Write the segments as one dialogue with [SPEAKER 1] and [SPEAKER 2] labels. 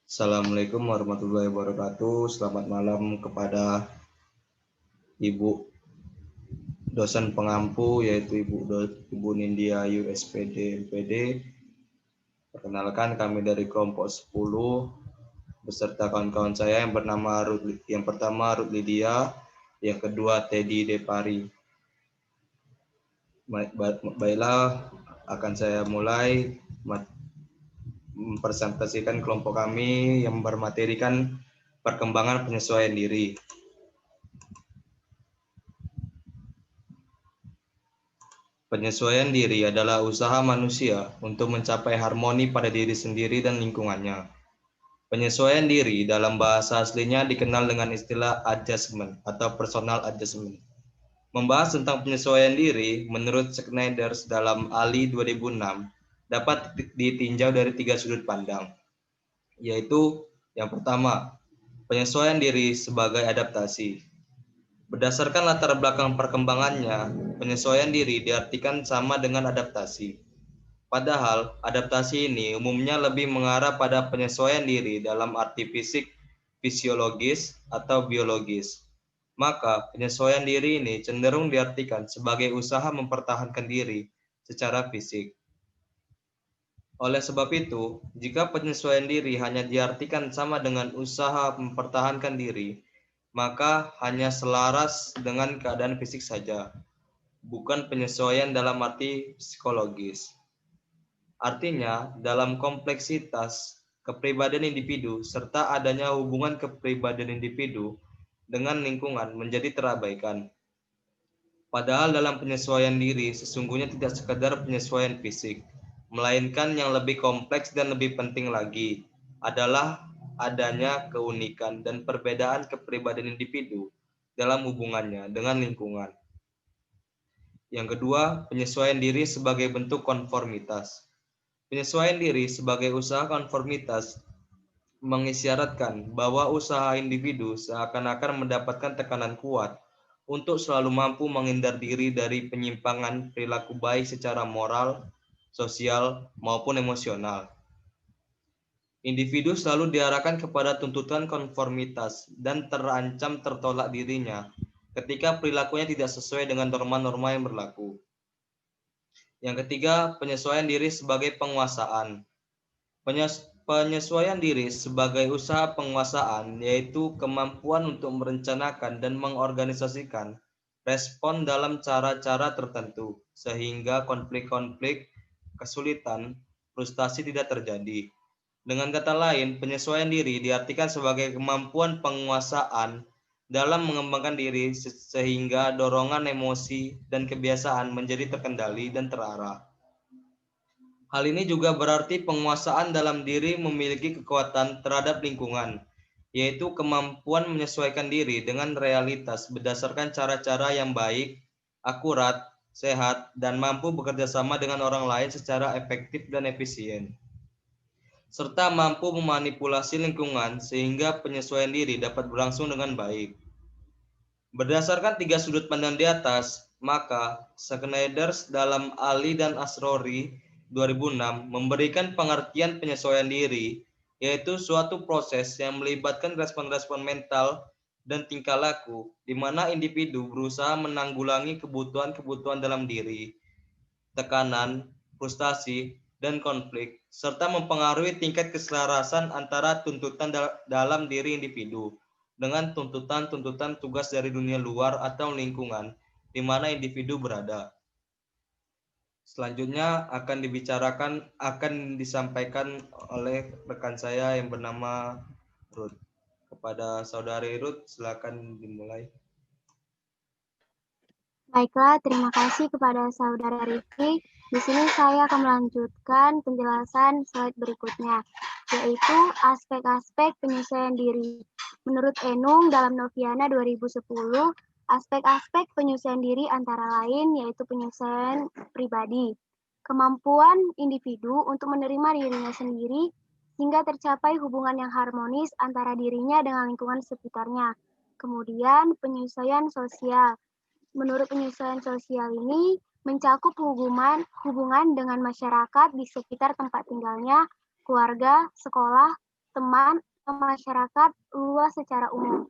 [SPEAKER 1] Assalamualaikum warahmatullahi wabarakatuh. Selamat malam kepada Ibu dosen pengampu, yaitu Ibu Nindya USPD MPD. Perkenalkan, kami dari kelompok 10 beserta kawan-kawan saya yang pertama Ruth Lydia, yang kedua Teddy Depari. Baiklah, akan saya mulai mempresentasikan kelompok kami yang bermaterikan perkembangan penyesuaian diri. Penyesuaian diri adalah usaha manusia untuk mencapai harmoni pada diri sendiri dan lingkungannya. Penyesuaian diri dalam bahasa aslinya dikenal dengan istilah adjustment atau personal adjustment. Membahas tentang penyesuaian diri, menurut Schneider dalam ALI 2006, dapat ditinjau dari 3 sudut pandang, yaitu yang pertama, penyesuaian diri sebagai adaptasi. Berdasarkan latar belakang perkembangannya, penyesuaian diri diartikan sama dengan adaptasi. Padahal, adaptasi ini umumnya lebih mengarah pada penyesuaian diri dalam arti fisik, fisiologis, atau biologis. Maka, penyesuaian diri ini cenderung diartikan sebagai usaha mempertahankan diri secara fisik. Oleh sebab itu, jika penyesuaian diri hanya diartikan sama dengan usaha mempertahankan diri, maka hanya selaras dengan keadaan fisik saja, bukan penyesuaian dalam arti psikologis. Artinya, dalam kompleksitas kepribadian individu serta adanya hubungan kepribadian individu dengan lingkungan menjadi terabaikan. Padahal dalam penyesuaian diri sesungguhnya tidak sekedar penyesuaian fisik, melainkan yang lebih kompleks dan lebih penting lagi adalah adanya keunikan dan perbedaan kepribadian individu dalam hubungannya dengan lingkungan. Yang kedua, penyesuaian diri sebagai bentuk konformitas. Penyesuaian diri sebagai usaha konformitas mengisyaratkan bahwa usaha individu seakan-akan mendapatkan tekanan kuat untuk selalu mampu menghindar diri dari penyimpangan perilaku baik secara moral, sosial, maupun emosional. Individu selalu diarahkan kepada tuntutan konformitas dan terancam tertolak dirinya ketika perilakunya tidak sesuai dengan norma-norma yang berlaku. Yang ketiga, penyesuaian diri sebagai penguasaan. Penyesuaian diri sebagai usaha penguasaan yaitu kemampuan untuk merencanakan dan mengorganisasikan respon dalam cara-cara tertentu sehingga konflik-konflik, kesulitan, frustasi tidak terjadi. Dengan kata lain, penyesuaian diri diartikan sebagai kemampuan penguasaan dalam mengembangkan diri sehingga dorongan emosi dan kebiasaan menjadi terkendali dan terarah. Hal ini juga berarti penguasaan dalam diri memiliki kekuatan terhadap lingkungan, yaitu kemampuan menyesuaikan diri dengan realitas berdasarkan cara-cara yang baik, akurat, sehat, dan mampu bekerja sama dengan orang lain secara efektif dan efisien, serta mampu memanipulasi lingkungan sehingga penyesuaian diri dapat berlangsung dengan baik. Berdasarkan 3 sudut pandang di atas, maka Schneider dalam Ali dan Asrori 2006 memberikan pengertian penyesuaian diri, yaitu suatu proses yang melibatkan respon-respon mental dan tingkah laku, di mana individu berusaha menanggulangi kebutuhan-kebutuhan dalam diri, tekanan, frustasi, dan konflik, serta mempengaruhi tingkat keselarasan antara tuntutan dalam diri individu dengan tuntutan-tuntutan tugas dari dunia luar atau lingkungan di mana individu berada. Selanjutnya akan disampaikan oleh rekan saya yang bernama Ruth. Kepada saudari Ruth, silakan dimulai.
[SPEAKER 2] Baiklah, terima kasih kepada saudara Rifki. Di sini saya akan melanjutkan penjelasan slide berikutnya, yaitu aspek-aspek penyesuaian diri. Menurut Enung dalam Noviana 2010, aspek-aspek penyesuaian diri antara lain yaitu penyesuaian pribadi, kemampuan individu untuk menerima dirinya sendiri sehingga tercapai hubungan yang harmonis antara dirinya dengan lingkungan sekitarnya. Kemudian penyesuaian sosial. Menurut penyesuaian sosial ini mencakup hubungan dengan masyarakat di sekitar tempat tinggalnya, keluarga, sekolah, teman atau masyarakat luas secara umum.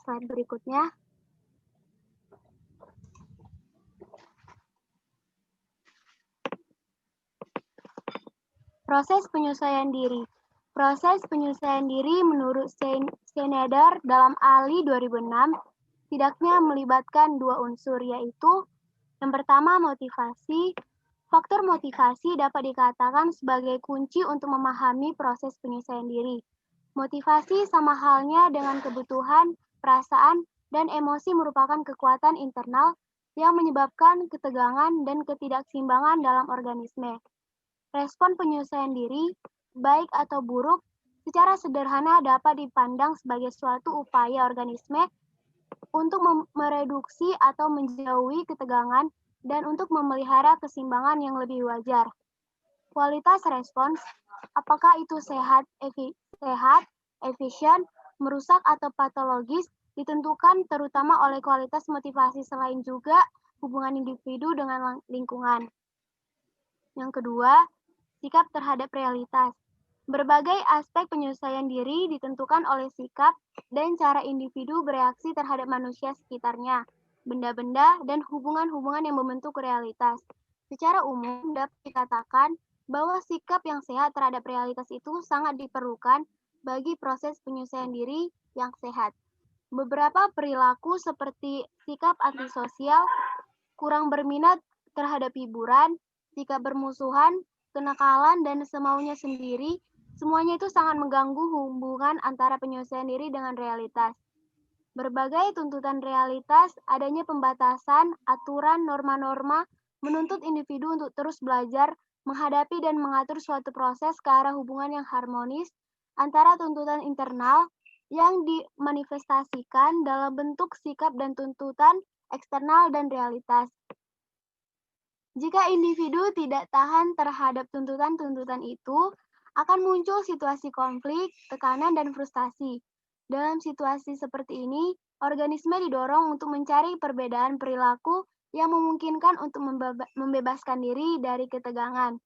[SPEAKER 2] Slide berikutnya. Proses penyesuaian diri. Proses penyesuaian diri menurut Schneider dalam ALI 2006 tidaknya melibatkan dua unsur, yaitu yang pertama motivasi. Faktor motivasi dapat dikatakan sebagai kunci untuk memahami proses penyesuaian diri. Motivasi sama halnya dengan kebutuhan, perasaan, dan emosi merupakan kekuatan internal yang menyebabkan ketegangan dan ketidakseimbangan dalam organisme. Respon penyesuaian diri, baik atau buruk, secara sederhana dapat dipandang sebagai suatu upaya organisme untuk mereduksi atau menjauhi ketegangan dan untuk memelihara keseimbangan yang lebih wajar. Kualitas respons, apakah itu sehat, efisien, merusak, atau patologis, ditentukan terutama oleh kualitas motivasi selain juga hubungan individu dengan lingkungan. Yang kedua, sikap terhadap realitas. Berbagai aspek penyesuaian diri ditentukan oleh sikap dan cara individu bereaksi terhadap manusia sekitarnya, benda-benda, dan hubungan-hubungan yang membentuk realitas. Secara umum dapat dikatakan bahwa sikap yang sehat terhadap realitas itu sangat diperlukan bagi proses penyesuaian diri yang sehat. Beberapa perilaku seperti sikap antisosial, kurang berminat terhadap hiburan, sikap bermusuhan, kenakalan, dan semaunya sendiri, semuanya itu sangat mengganggu hubungan antara penyesuaian diri dengan realitas. Berbagai tuntutan realitas, adanya pembatasan, aturan, norma-norma, menuntut individu untuk terus belajar, menghadapi dan mengatur suatu proses ke arah hubungan yang harmonis antara tuntutan internal yang dimanifestasikan dalam bentuk sikap dan tuntutan eksternal dan realitas. Jika individu tidak tahan terhadap tuntutan-tuntutan itu, akan muncul situasi konflik, tekanan, dan frustasi. Dalam situasi seperti ini, organisme didorong untuk mencari perbedaan perilaku yang memungkinkan untuk membebaskan diri dari ketegangan.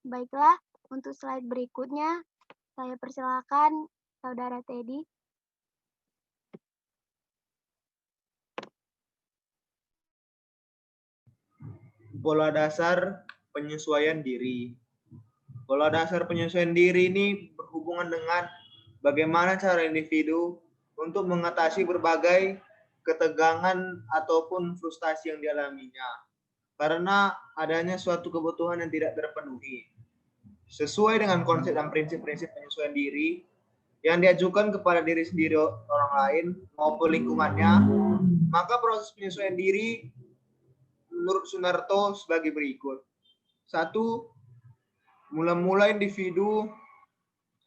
[SPEAKER 2] Baiklah, untuk slide berikutnya, saya persilakan Saudara Teddy.
[SPEAKER 3] Pola dasar penyesuaian diri. Pola dasar penyesuaian diri ini berhubungan dengan bagaimana cara individu untuk mengatasi berbagai ketegangan ataupun frustasi yang dialaminya karena adanya suatu kebutuhan yang tidak terpenuhi. Sesuai dengan konsep dan prinsip-prinsip penyesuaian diri yang diajukan kepada diri sendiri, orang lain, maupun lingkungannya, maka proses penyesuaian diri menurut Sunarto sebagai berikut. 1. Mula-mula individu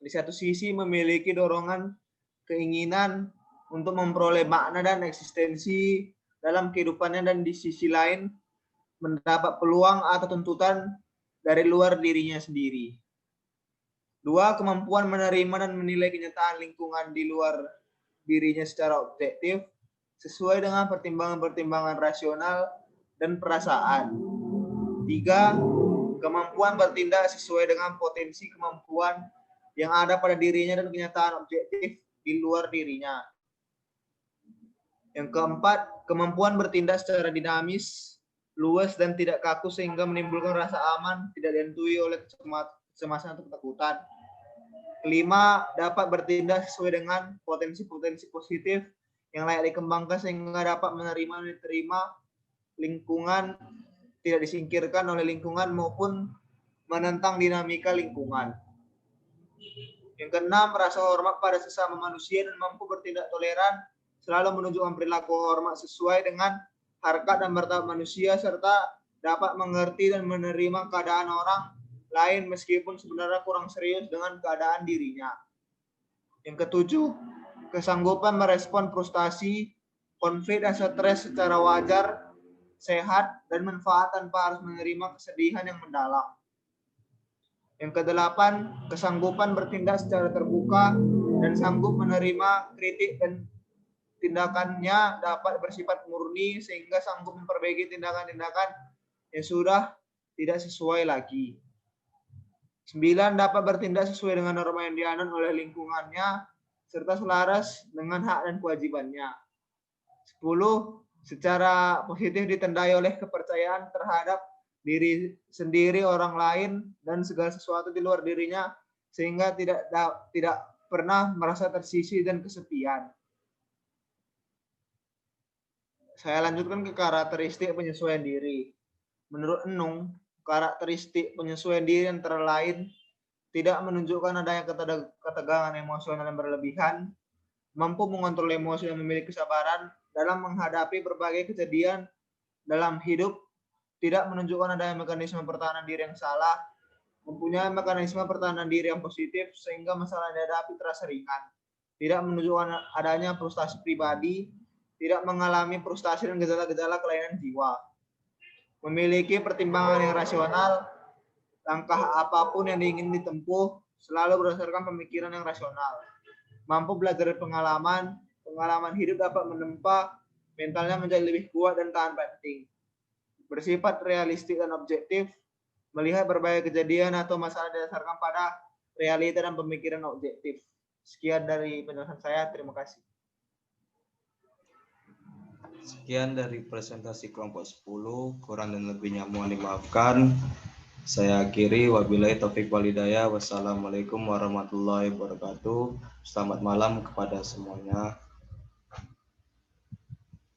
[SPEAKER 3] di satu sisi memiliki dorongan, keinginan untuk memperoleh makna dan eksistensi dalam kehidupannya, dan di sisi lain mendapat peluang atau tuntutan dari luar dirinya sendiri. 2. Kemampuan menerima dan menilai kenyataan lingkungan di luar dirinya secara objektif sesuai dengan pertimbangan-pertimbangan rasional dan perasaan. 3. Kemampuan bertindak sesuai dengan potensi kemampuan yang ada pada dirinya dan kenyataan objektif di luar dirinya. Yang keempat, kemampuan bertindak secara dinamis, luas, dan tidak kaku sehingga menimbulkan rasa aman, tidak dihantui oleh kecemasan atau ketakutan. Kelima, dapat bertindak sesuai dengan potensi-potensi positif yang layak dikembangkan sehingga dapat menerima dan diterima lingkungan, tidak disingkirkan oleh lingkungan maupun menentang dinamika lingkungan. Yang keenam, rasa hormat pada sesama manusia dan mampu bertindak toleran, selalu menunjukkan perilaku hormat sesuai dengan harkat dan martabat manusia, serta dapat mengerti dan menerima keadaan orang lain meskipun sebenarnya kurang serius dengan keadaan dirinya. Yang ketujuh, kesanggupan merespon frustasi, konflik, dan stres secara wajar, sehat, dan manfaat tanpa harus menerima kesedihan yang mendalam. Yang kedelapan, kesanggupan bertindak secara terbuka dan sanggup menerima kritik dan tindakannya dapat bersifat murni sehingga sanggup memperbaiki tindakan-tindakan yang sudah tidak sesuai lagi. 9. Dapat bertindak sesuai dengan norma yang dianut oleh lingkungannya, serta selaras dengan hak dan kewajibannya. 10. Secara positif ditandai oleh kepercayaan terhadap diri sendiri, orang lain, dan segala sesuatu di luar dirinya, sehingga tidak pernah merasa tersisih dan kesepian. Saya lanjutkan ke karakteristik penyesuaian diri. Menurut Enung, karakteristik penyesuaian diri antara lain tidak menunjukkan adanya ketegangan emosional yang berlebihan, mampu mengontrol emosi dan memiliki kesabaran dalam menghadapi berbagai kejadian dalam hidup, tidak menunjukkan adanya mekanisme pertahanan diri yang salah, mempunyai mekanisme pertahanan diri yang positif sehingga masalah yang dihadapi terasa ringan, tidak menunjukkan adanya frustasi pribadi, tidak mengalami frustasi dan gejala-gejala kelainan jiwa, memiliki pertimbangan yang rasional, langkah apapun yang ingin ditempuh selalu berdasarkan pemikiran yang rasional, mampu belajar dari pengalaman hidup dapat menempa mentalnya menjadi lebih kuat dan tahan banting, bersifat realistik dan objektif, melihat berbagai kejadian atau masalah didasarkan pada realita dan pemikiran objektif. Sekian dari penjelasan saya, terima kasih.
[SPEAKER 1] Sekian dari presentasi kelompok 10, kurang dan lebihnya mohon dimaafkan. Saya akhiri, wabillahi taufik walhidayah. Wassalamualaikum warahmatullahi wabarakatuh. Selamat malam kepada semuanya.